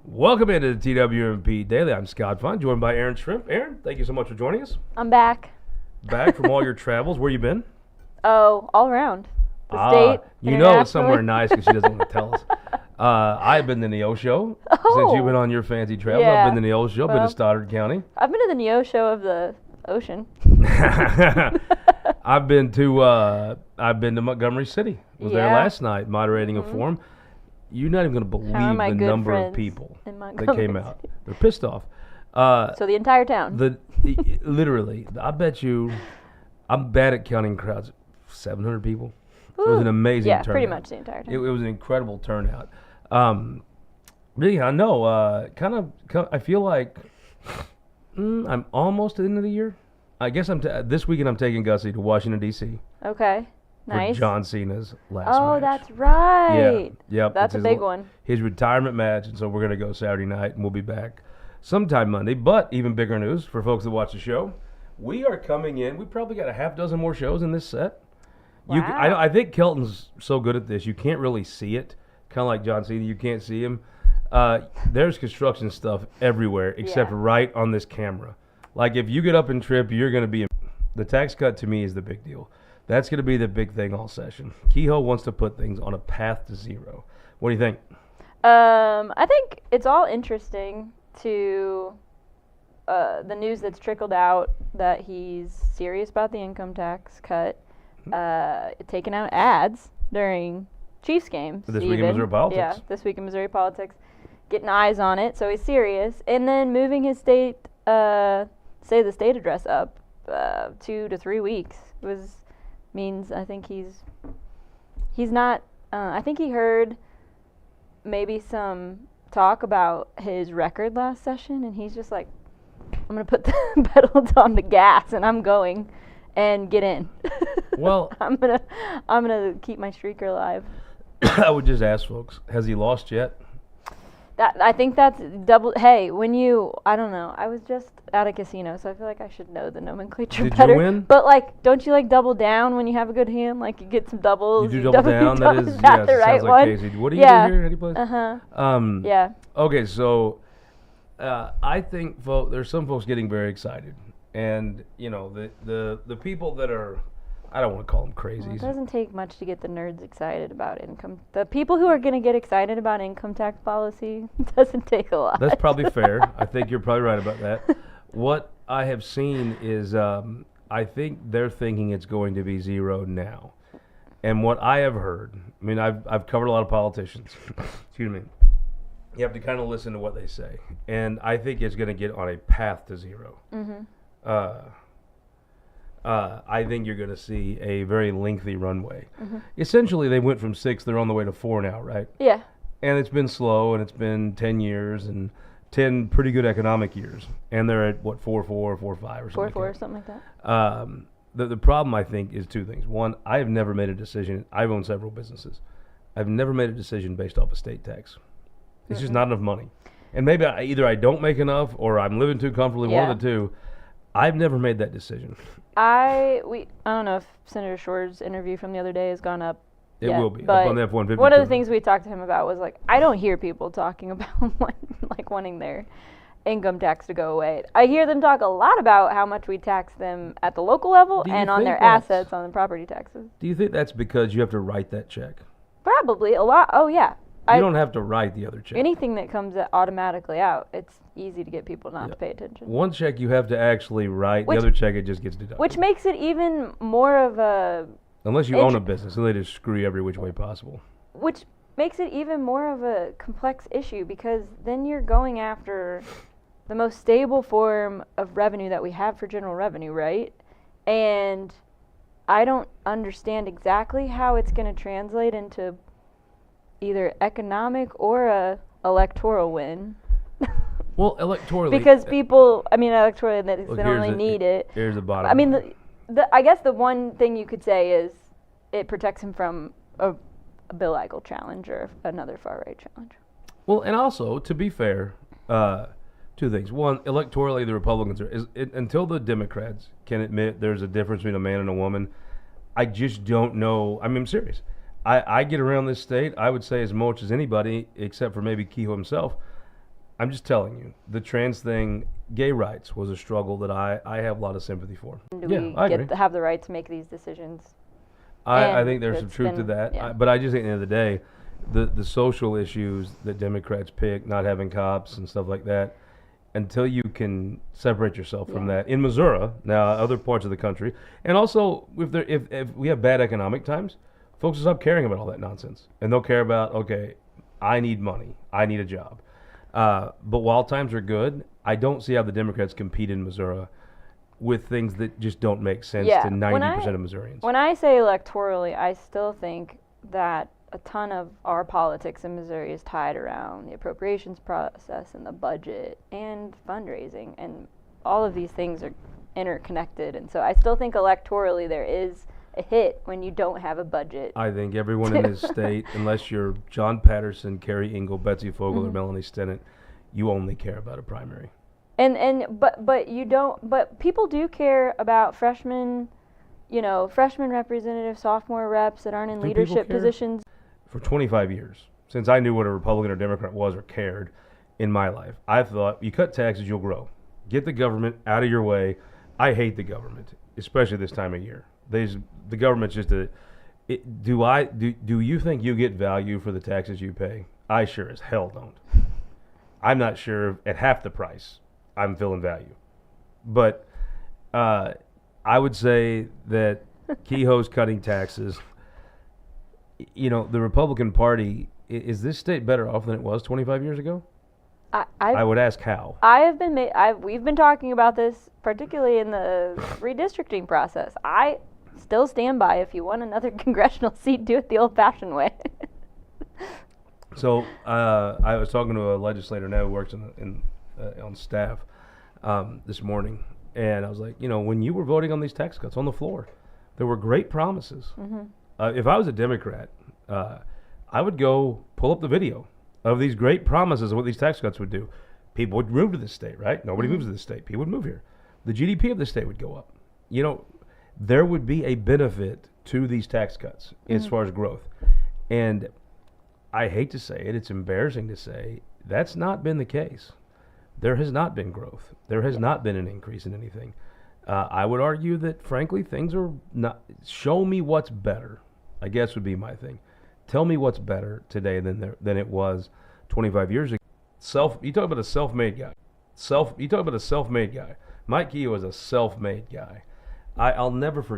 Welcome into the TWMP Daily. I'm Scott Faughn, joined by Erin Schrimpf. Erin, thank you so much for joining us. I'm back. Back from all your travels. Where you been? Oh, all around. The state. You know it's somewhere nice because she doesn't want to tell us. I've been to the Neo Show. Since you've been on your fancy travels. Yeah. I've been to the Neo Show, been to Stoddard County. I've been to the Neo Show of the ocean. I've been to Montgomery City. Was there last night moderating a forum. You're not even going to believe the number of people that came out. They're pissed off. So the entire town. Literally, I bet you, I'm bad at counting crowds. 700 people. Ooh. It was an amazing turnout. Yeah, pretty much the entire town. It was an incredible turnout. Really, I know. I feel like I'm almost at the end of the year. I guess this weekend I'm taking Gussie to Washington, D.C. Okay. Nice. For John Cena's last match. Oh, that's right. Yeah. Yep. That's a big one. His retirement match, and so we're going to go Saturday night, and we'll be back sometime Monday. But even bigger news for folks that watch the show, we are coming in. We probably got a half dozen more shows in this set. Wow. I think Kelton's so good at this, you can't really see it. Kind of like John Cena, you can't see him. There's construction stuff everywhere except right on this camera. Like if you get up and trip, you're going to be. The tax cut to me is the big deal. That's going to be the big thing all session. Kehoe wants to put things on a path to zero. What do you think? I think it's all interesting to the news that's trickled out that he's serious about the income tax cut, taking out ads during Chiefs games. This week in Missouri politics. Yeah, this week in Missouri politics. Getting eyes on it, so he's serious. And then moving his state, the state address up 2 to 3 weeks means I think he's not. I think he heard maybe some talk about his record last session, and he's just like, I'm gonna put the pedals on the gas, and I'm going and get in. Well, I'm gonna keep my streaker alive. I would just ask folks, has he lost yet? I think that's double. Hey, I don't know. I was just at a casino, so I feel like I should know the nomenclature better. Did you win? But don't you double down when you have a good hand? Like you get some doubles. You do double down. That is, the right sounds one. like Casey. What do you do here? Any place? Yeah. Okay, so I think there's some folks getting very excited, and the people that are. I don't want to call them crazies. Well, it doesn't take much to get the nerds excited about income. The people who are going to get excited about income tax policy doesn't take a lot. That's probably fair. I think you're probably right about that. What I have seen is I think they're thinking it's going to be zero now. And what I have heard, I mean, I've covered a lot of politicians. Excuse me. You have to kind of listen to what they say. And I think it's going to get on a path to zero. Mm-hmm. I think you're going to see a very lengthy runway. Mm-hmm. Essentially, they went from 6, they're on the way to 4 now, right? Yeah. And it's been slow, and it's been 10 years, and 10 pretty good economic years. And they're at, 4.4, 4.5 or something 4.4, something like that. The problem, I think, is 2 things. One, I have never made a decision. I've owned several businesses. I've never made a decision based off of state tax. It's just not enough money. And maybe either I don't make enough or I'm living too comfortably, one of the two. I've never made that decision. I don't know if Senator Shore's interview from the other day has gone up. It will be but up on the F-150. One of the things we talked to him about was I don't hear people talking about wanting their income tax to go away. I hear them talk a lot about how much we tax them at the local level and on their assets on the property taxes. Do you think that's because you have to write that check? Probably a lot. Oh yeah. You don't have to write the other check. Anything that comes automatically out, it's easy to get people not to pay attention. One check you have to actually write, the other check it just gets deducted. Which makes it even more of a... Unless you own a business, and they just screw you every which way possible. Which makes it even more of a complex issue, because then you're going after the most stable form of revenue that we have for general revenue, right? And I don't understand exactly how it's going to translate into either economic or a electoral win. Well, electorally, because electorally, they don't really need it. Here's the bottom. I mean, I guess the one thing you could say is it protects him from a Bill Eigel challenge or another far-right challenge. Well, and also, to be fair, 2 things. One, electorally, the Republicans until the Democrats can admit there's a difference between a man and a woman, I just don't know. I mean, I'm serious. I get around this state, I would say as much as anybody, except for maybe Kehoe himself. I'm just telling you, the trans thing, gay rights was a struggle that I have a lot of sympathy for. Do Yeah, we I agree. have the right to make these decisions? I And think there's some it's truth to been- that. yeah. But I just think at the end of the day, the social issues that Democrats pick, not having cops and stuff like that, until you can separate yourself from Yeah. that in Missouri, now other parts of the country, and also if we have bad economic times, folks will stop caring about all that nonsense, and they'll care about, okay, I need money, I need a job. But while times are good, I don't see how the Democrats compete in Missouri with things that just don't make sense Yeah, to when 90% of Missourians. When I say electorally, I still think that a ton of our politics in Missouri is tied around the appropriations process and the budget and fundraising, and all of these things are interconnected. And so I still think electorally there is a hit when you don't have a budget. I think everyone in this state, unless you're John Patterson, Carrie Engel, Betsy Fogel, or Melanie Stennett, you only care about a primary. But you don't. But people do care about freshmen, freshman representatives, sophomore reps that aren't in Do people leadership care? positions. For 25 years, since I knew what a Republican or Democrat was or cared in my life, I thought you cut taxes, you'll grow. Get the government out of your way. I hate the government, especially this time of year. The government's just a. Do you think you get value for the taxes you pay? I sure as hell don't. I'm not sure at half the price I'm feeling value. But I would say that Kehoe's cutting taxes. The Republican Party, is this state better off than it was 25 years ago? I would ask how. We've been talking about this, particularly in the redistricting process. I still stand by, if you want another congressional seat, do it the old-fashioned way. So I was talking to a legislator now who works on staff this morning, and I was like, when you were voting on these tax cuts on the floor, there were great promises. Mm-hmm. If I was a Democrat, I would go pull up the video of these great promises of what these tax cuts would do. People would move to this state, right? Nobody moves to this state. People would move here. The GDP of the state would go up. There would be a benefit to these tax cuts as far as growth. And I hate to say it, it's embarrassing to say, that's not been the case. There has not been growth. There has not been an increase in anything. I would argue that, frankly, things are not. Show me what's better, I guess would be my thing. Tell me what's better today than it was 25 years ago. You talk about a self-made guy. You talk about a self-made guy. Mike Kehoe is a self-made guy. I'll never forget.